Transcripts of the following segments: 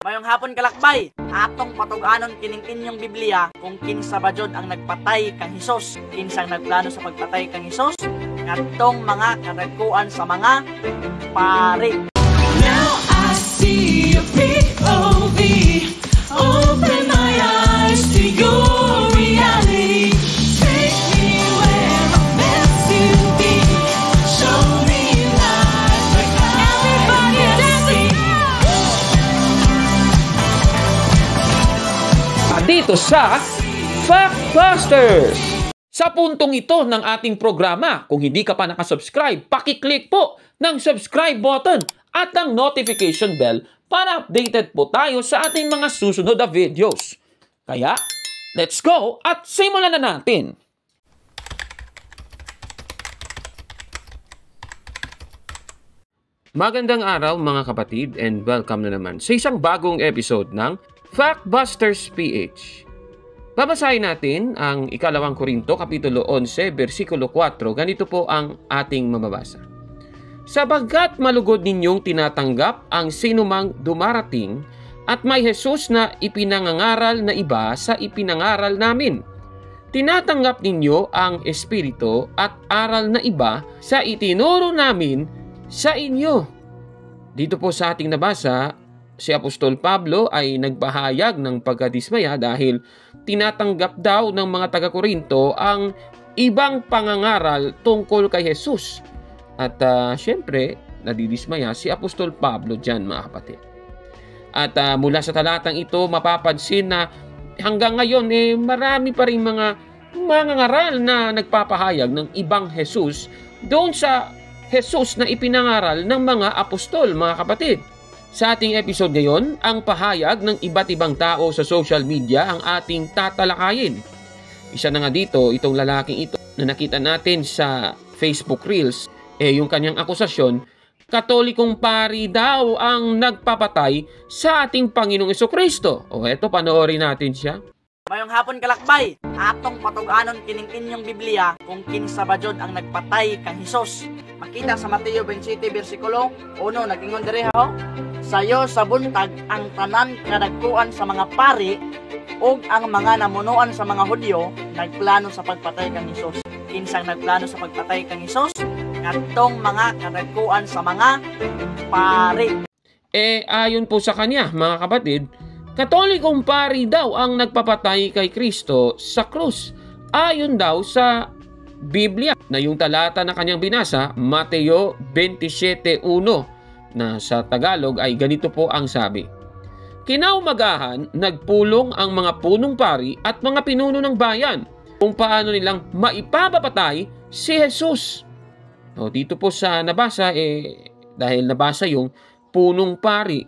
Mayong hapon kalakbay, atong patuganon kining inyong Biblia kung kinsa ba jud ang nagpatay kang Hesus, kinsang nagplano sa pagpatay kang Hesus, ngadtong mga kadagkuan sa mga pari. Now I see a POV, open my eyes to your reality. Take me where I'm meant to be, show me life like everybody dancing. Dito sa Factbusters! Sa puntong ito ng ating programa, kung hindi ka pa nakasubscribe, pakiclick po ng subscribe button at ang notification bell para updated po tayo sa ating mga susunod na videos. Kaya, let's go at simulan na natin! Magandang araw mga kapatid and welcome na naman sa isang bagong episode ng Factbusters PH. Babasahin natin ang ikalawang Korinto, Kapitulo 11, versikulo 4. Ganito po ang ating mababasa. Sapagkat malugod ninyong tinatanggap ang sinumang dumarating at may Jesus na ipinangangaral na iba sa ipinangaral namin. Tinatanggap ninyo ang Espiritu at aral na iba sa itinuro namin sa inyo. Dito po sa ating nabasa, si Apostol Pablo ay nagpahayag ng pagkadismaya dahil tinatanggap daw ng mga taga-Korinto ang ibang pangangaral tungkol kay Jesus. At syempre, nadidismaya si Apostol Pablo dyan mga kapatid. At mula sa talatang ito, mapapansin na hanggang ngayon marami pa rin mga mangangaral na nagpapahayag ng ibang Jesus doon sa Jesus na ipinangaral ng mga apostol mga kapatid. Sa ating episode ngayon, ang pahayag ng iba't ibang tao sa social media ang ating tatalakayin. Isa na nga dito, itong lalaking ito na nakita natin sa Facebook Reels, yung kanyang akusasyon, Katolikong pari daw ang nagpapatay sa ating Panginoong Jesucristo. O eto, panoorin natin siya. Mayong hapon kalakbay, atong patuganon kining inyong Biblia kung kinsa ba jud ang nagpatay kang Hesus. Makita sa Mateo 27 versikulo 1 nagingon diri ha. Sayo sa buntag ang tanan kadagkuan sa mga pari ug ang mga namunuan sa mga Hudyo nagplano sa pagpatay kang Hesus. Kinsang nagplano sa pagpatay kang Hesus? Ngadtong mga kadagkuan sa mga pari. Ayon po sa kanya, mga kapatid, Katolikong pari daw ang nagpapatay kay Kristo sa krus. Ayon daw sa Biblia na yung talata na kanyang binasa, Mateo 27:1, na sa Tagalog ay ganito po ang sabi. Kinaumagahan, nagpulong ang mga punong pari at mga pinuno ng bayan kung paano nilang maipapapatay si Jesus. O, dito po sa nabasa, dahil nabasa yung punong pari,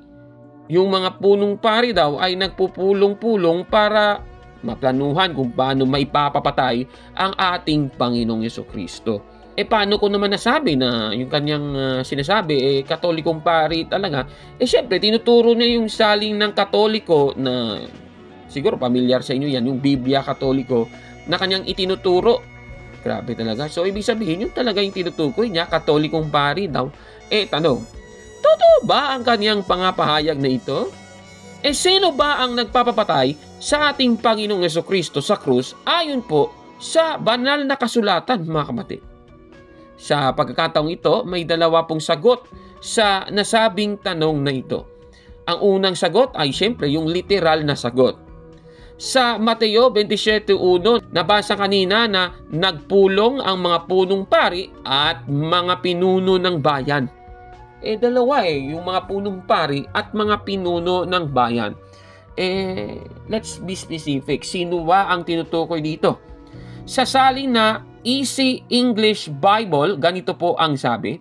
yung mga punong pari daw ay nagpupulong-pulong para maplanuhan kung paano maipapapatay ang ating Panginoong Jesucristo. Paano ko naman nasabi na yung kanyang sinasabi, Katolikong pari talaga? Syempre, tinuturo niya yung saling ng Katoliko na siguro pamilyar sa inyo yan, yung Biblia Katoliko na kanyang itinuturo. Grabe talaga. So, ibig sabihin, yung talaga yung tinutukoy niya, Katolikong pari daw. Tanong, totoo ba ang kanyang pangapahayag na ito? Sino ba ang nagpapapatay sa ating Panginoong Jesucristo sa krus ayon po sa banal na kasulatan, mga kapatid? Sa pagkakataong ito, may dalawa pong sagot sa nasabing tanong na ito. Ang unang sagot ay siyempre yung literal na sagot. Sa Mateo 27:1, nabasa kanina na nagpulong ang mga punong pari at mga pinuno ng bayan. Dalawa yung mga punong pari at mga pinuno ng bayan. Let's be specific. Sino ba ang tinutukoy dito? Sa salin na Easy English Bible, ganito po ang sabi.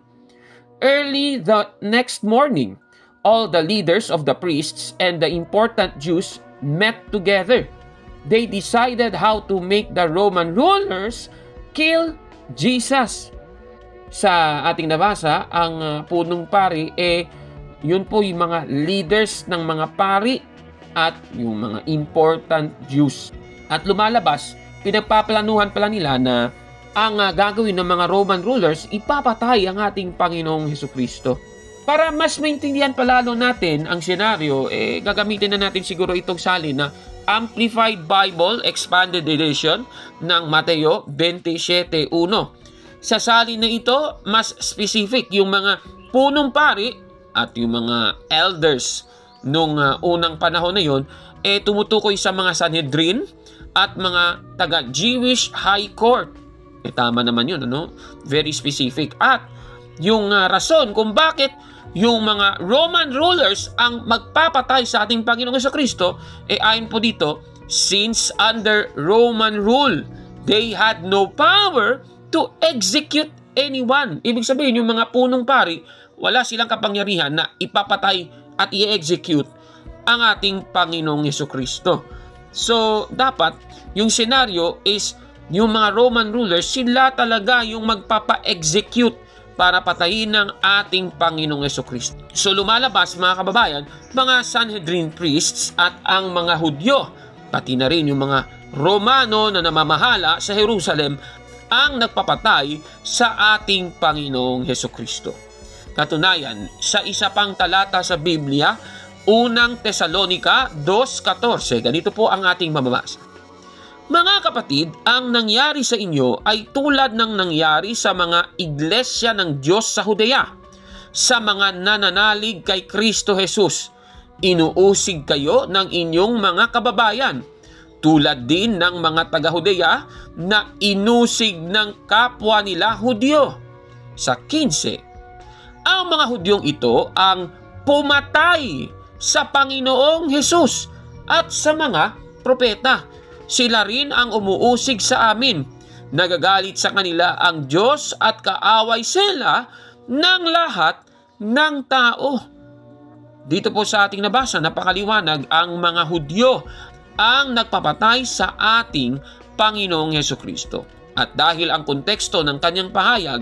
Early the next morning, all the leaders of the priests and the important Jews met together. They decided how to make the Roman rulers kill Jesus. Sa ating nabasa, ang punong pari, yun po yung mga leaders ng mga pari at yung mga important Jews. At lumalabas, pinagpaplanuhan pala nila na ang gagawin ng mga Roman rulers, ipapatay ang ating Panginoong Jesucristo. Para mas maintindihan palalo natin ang senaryo, gagamitin na natin siguro itong salin na Amplified Bible Expanded Edition ng Mateo 27:1. Sa salin na ito, mas specific yung mga punong pari at yung mga elders nung unang panahon na yon, tumutukoy sa mga Sanhedrin at mga taga-Jewish High Court. Tama naman yun, ano? Very specific. At yung rason kung bakit yung mga Roman rulers ang magpapatay sa ating Panginoong Jesucristo, ayon po dito, since under Roman rule, they had no power to execute anyone. Ibig sabihin, yung mga punong pari, wala silang kapangyarihan na ipapatay at i-execute ang ating Panginoong Jesucristo. So, dapat, yung senaryo is, yung mga Roman rulers, sila talaga yung magpapa-execute para patayin ng ating Panginoong Jesucristo. So lumalabas, mga kababayan, mga Sanhedrin priests at ang mga Hudyo, pati na rin yung mga Romano na namamahala sa Jerusalem, ang nagpapatay sa ating Panginoong Jesucristo. Katunayan, sa isa pang talata sa Biblia, unang Tesalonica 2:14, ganito po ang ating mababasa. Mga kapatid, ang nangyari sa inyo ay tulad ng nangyari sa mga iglesia ng Diyos sa Judea, sa mga nananalig kay Kristo Jesus. Inuusig kayo ng inyong mga kababayan, tulad din ng mga taga-Judea na inusig ng kapwa nila Hudyo. Sa 15, ang mga Hudyong ito ang pumatay sa Panginoong Jesus at sa mga propeta. Sila rin ang umuusig sa amin. Nagagalit sa kanila ang Diyos at kaaway sila ng lahat ng tao. Dito po sa ating nabasa, napakaliwanag, ang mga Hudyo ang nagpapatay sa ating Panginoong Jesucristo. At dahil ang konteksto ng kanyang pahayag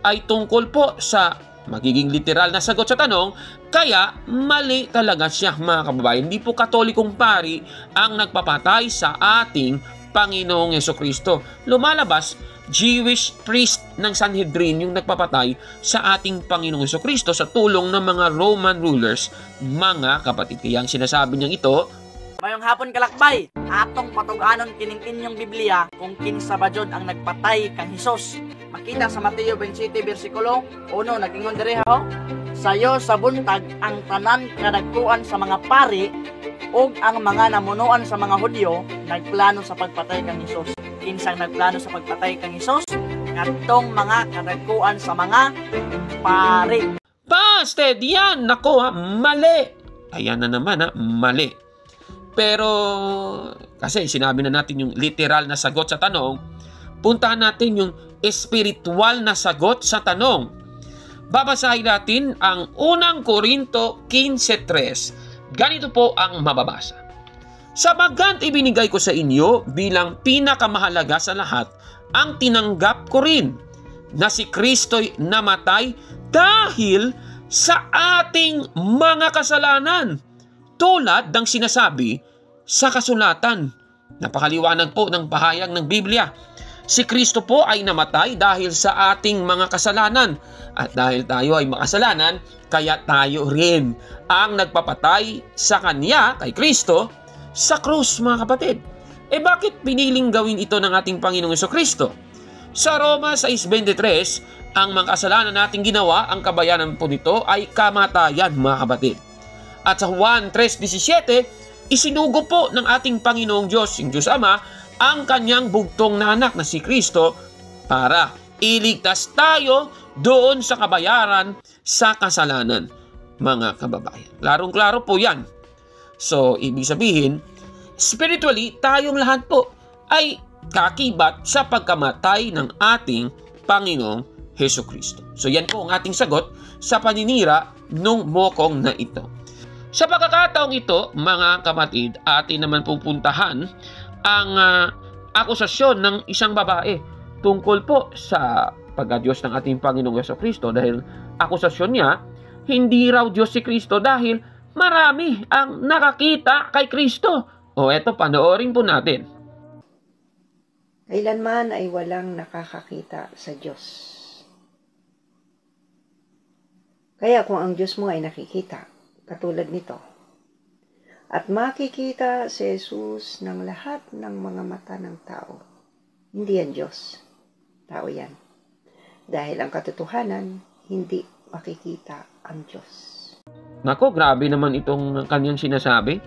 ay tungkol po sa magiging literal na sagot sa tanong, kaya mali talaga siya, mga kababayan. Hindi po Katolikong pari ang nagpapatay sa ating Panginoong Jesucristo. Lumalabas, Jewish priest ng Sanhedrin yung nagpapatay sa ating Panginoong Jesucristo sa tulong ng mga Roman rulers, mga kapatid. Kaya ang sinasabi niyang ito, Mayong hapon kalakbay, atong patuganon kining inyong Biblia kung kinsa ba jud ang nagpatay kang Hesus. Makita sa Mateo 27 bersikulo 1, nagingon diri ho, sayo sa buntag ang tanan kadagkuan sa mga pari ug ang mga namunuan sa mga Hudyo nagplano sa pagpatay kang Hesus. Kinsang nagplano sa pagpatay kang Hesus? Kadtong mga kadagkuan sa mga pari. Pasted, yan! Nako ha, mali! Ayan na naman ha, mali. Pero, kasi sinabi na natin yung literal na sagot sa tanong, puntahan natin yung espiritual na sagot sa tanong. Babasahin natin ang unang Korinto 15:3. Ganito po ang mababasa. Sapagkat ibinigay ko sa inyo bilang pinakamahalaga sa lahat, ang tinanggap ko rin na si Kristo'y namatay dahil sa ating mga kasalanan, tulad ng sinasabi sa kasulatan. Napakaliwanag po ng pahayag ng Biblia. Si Kristo po ay namatay dahil sa ating mga kasalanan. At dahil tayo ay makasalanan, kaya tayo rin ang nagpapatay sa Kanya, kay Kristo, sa krus, mga kapatid. Bakit piniling gawin ito ng ating Panginoong Jesucristo? Sa Roma 6:23, ang mga kasalanan nating ginawa, ang kabayanan po nito ay kamatayan, mga kapatid. At sa Juan 3:17, isinugo po ng ating Panginoong Diyos, yung Diyos Ama, ang kanyang bugtong na anak na si Kristo para iligtas tayo doon sa kabayaran sa kasalanan, mga kababayan. Klarong-klaro po yan. So, ibig sabihin, spiritually, tayong lahat po ay kakibat sa pagkamatay ng ating Panginoong Jesucristo. So, yan po ang ating sagot sa paninira nung mokong na ito. Sa pagkakataong ito, mga kapatid, atin naman pupuntahan ang akusasyon ng isang babae tungkol po sa pagka-Diyos ng ating Panginoong Jesucristo, dahil akusasyon niya, hindi raw Diyos si Kristo dahil marami ang nakakita kay Kristo. O eto, panoorin po natin. Kailanman ay walang nakakakita sa Diyos. Kaya kung ang Diyos mo ay nakikita, katulad nito, at makikita si Jesus ng lahat ng mga mata ng tao, hindi yan Diyos, tao yan. Dahil ang katotohanan, hindi makikita ang Diyos. Nako, grabe naman itong kanyang sinasabi.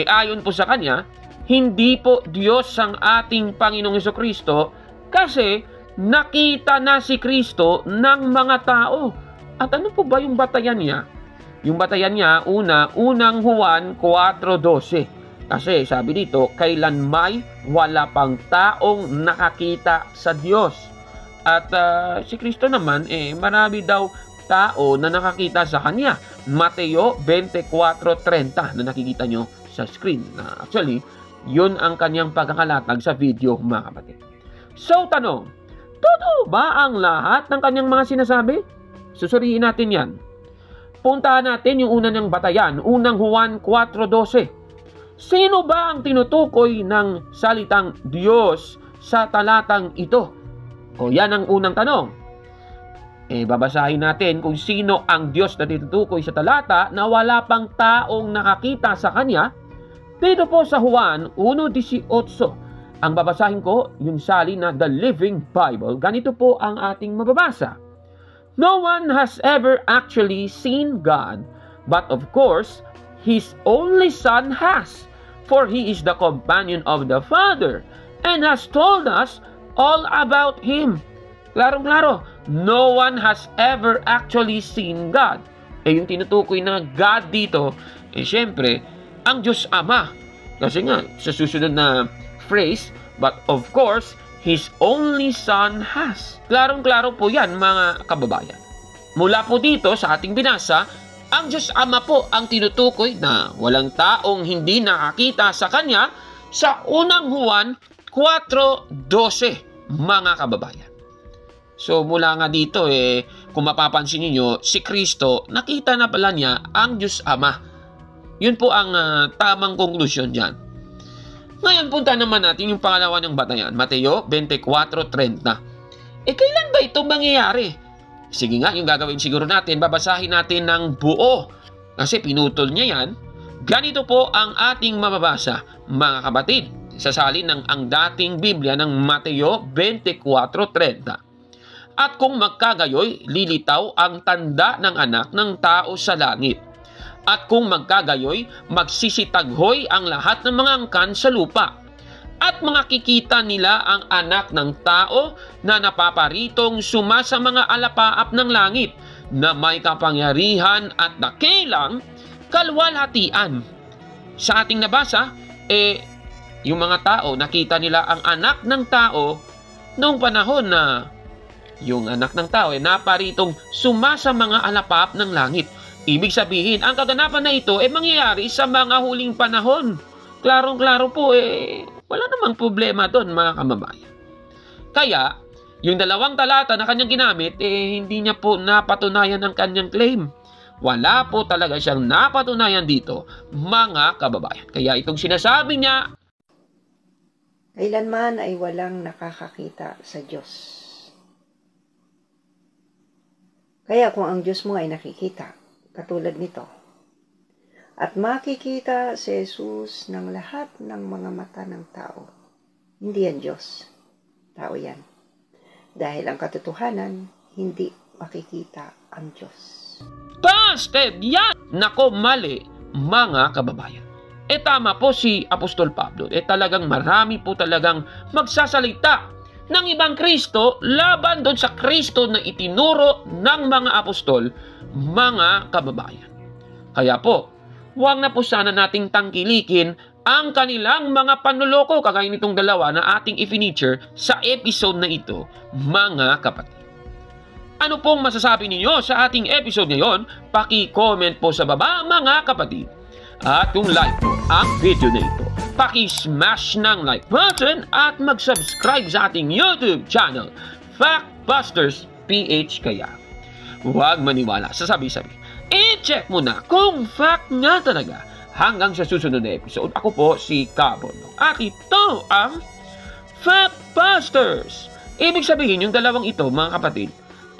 Ayon po sa kanya, hindi po Diyos ang ating Panginoong Hesukristo kasi nakita na si Kristo ng mga tao. At ano po ba yung batayan niya? Yung batayan niya, unang Juan 4:12. Kasi sabi dito, kailan may wala pang taong nakakita sa Diyos. At si Kristo naman, marami daw tao na nakakita sa Kanya. Mateo 24:30 na nakikita nyo sa screen. Actually, yun ang kanyang pagkakalatag sa video, mga kapatid. So, tanong, totoo ba ang lahat ng kanyang mga sinasabi? Susuriin natin yan. Puntahan natin yung una niyang batayan, unang Juan 4:12. Sino ba ang tinutukoy ng salitang Diyos sa talatang ito? O yan ang unang tanong. Babasahin natin kung sino ang Diyos na tinutukoy sa talata na wala pang taong nakakita sa Kanya. Dito po sa Juan 1:18. Ang babasahin ko, yung salin na The Living Bible. Ganito po ang ating mababasa. No one has ever actually seen God, but of course, His only Son has, for He is the companion of the Father, and has told us all about Him. Klarong-klaro, no one has ever actually seen God. Yung tinutukoy na God dito, syempre, ang Diyos Ama. Kasi nga, sa susunod na phrase, but of course, His only Son has. Klarong-klaro po yan, mga kababayan. Mula po dito sa ating binasa, ang Diyos Ama po ang tinutukoy na walang taong hindi nakakita sa Kanya sa unang Juan 4:12, mga kababayan. So mula nga dito, kung mapapansin niyo, si Kristo, nakita na pala niya ang Diyos Ama. Yun po ang tamang konklusyon dyan. Ngayon, punta naman natin yung pangalawa ng batayan, Mateo 24:30. Kailan ba ito mangyayari? Sige nga, yung gagawin siguro natin, babasahin natin ng buo. Kasi pinutol niya yan. Ganito po ang ating mababasa, mga kapatid. Sasalin ng ang dating Biblia ng Mateo 24:30. At kung magkagayoy, lilitaw ang tanda ng anak ng tao sa langit. At kung magkagayoy, magsisitaghoy ang lahat ng mga angkan sa lupa. At makikita nila ang anak ng tao na napaparitong sa mga alapaap ng langit, na may kapangyarihan at dakilang kalwalhatian. Sa ating nabasa, yung mga tao, nakita nila ang anak ng tao noong panahon na yung anak ng tao naparitong sa mga alapaap ng langit. Ibig sabihin, ang kaganapan na ito mangyayari sa mga huling panahon. Klarong-klaro po, wala namang problema doon, mga kababayan. Kaya, yung dalawang talata na kanyang ginamit, hindi niya po napatunayan ang kanyang claim. Wala po talaga siyang napatunayan dito, mga kababayan. Kaya itong sinasabi niya, kailanman ay walang nakakakita sa Diyos. Kaya kung ang Diyos mo ay nakikita, katulad nito, at makikita si Jesus ng lahat ng mga mata ng tao, hindi yan Diyos, tao yan. Dahil ang katotohanan, hindi makikita ang Diyos. busted yan! Nako, mali, mga kababayan. Tama po si Apostol Pablo. Talagang marami po talagang magsasalita ng ibang Kristo laban doon sa Kristo na itinuro ng mga apostol, mga kababayan. Kaya po, huwag na po sana nating tangkilikin ang kanilang mga panloloko kagaya nitong dalawa na ating i-feature sa episode na ito, mga kapatid. Ano pong masasabi ninyo sa ating episode ngayon? Paki-comment po sa baba, mga kapatid. At kung like po ang video na ito, paki-smash ng like button at mag-subscribe sa ating YouTube channel, Factbusters PH kaya. Huwag maniwala sa sabi-sabi. I-check mo na kung fact nga talaga. Hanggang sa susunod na episode, ako po si Cabon. At ito ang Factbusters. Ibig sabihin, yung dalawang ito, mga kapatid,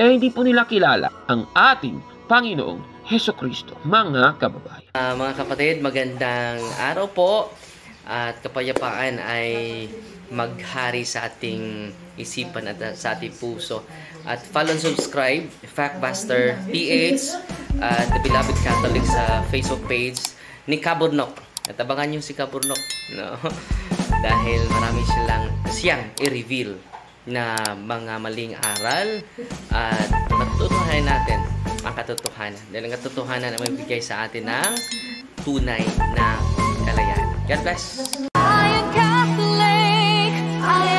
hindi po nila kilala ang ating Panginoong Heso Kristo, mga kababayan. Mga kapatid, magandang araw po at kapayapaan ay maghari sa ating isipan at sa ating puso. At follow and subscribe, Factbuster PH at The Beloved Catholic sa Facebook page ni Kaburnok. At abangan nyo si Kaburnok, no? Dahil marami siyang i-reveal na mga maling aral at matutuhanan natin ang katotohanan. Dahil ang katotohanan ay magbigay sa atin ng tunay na kalayaan. God bless! I am Catholic. I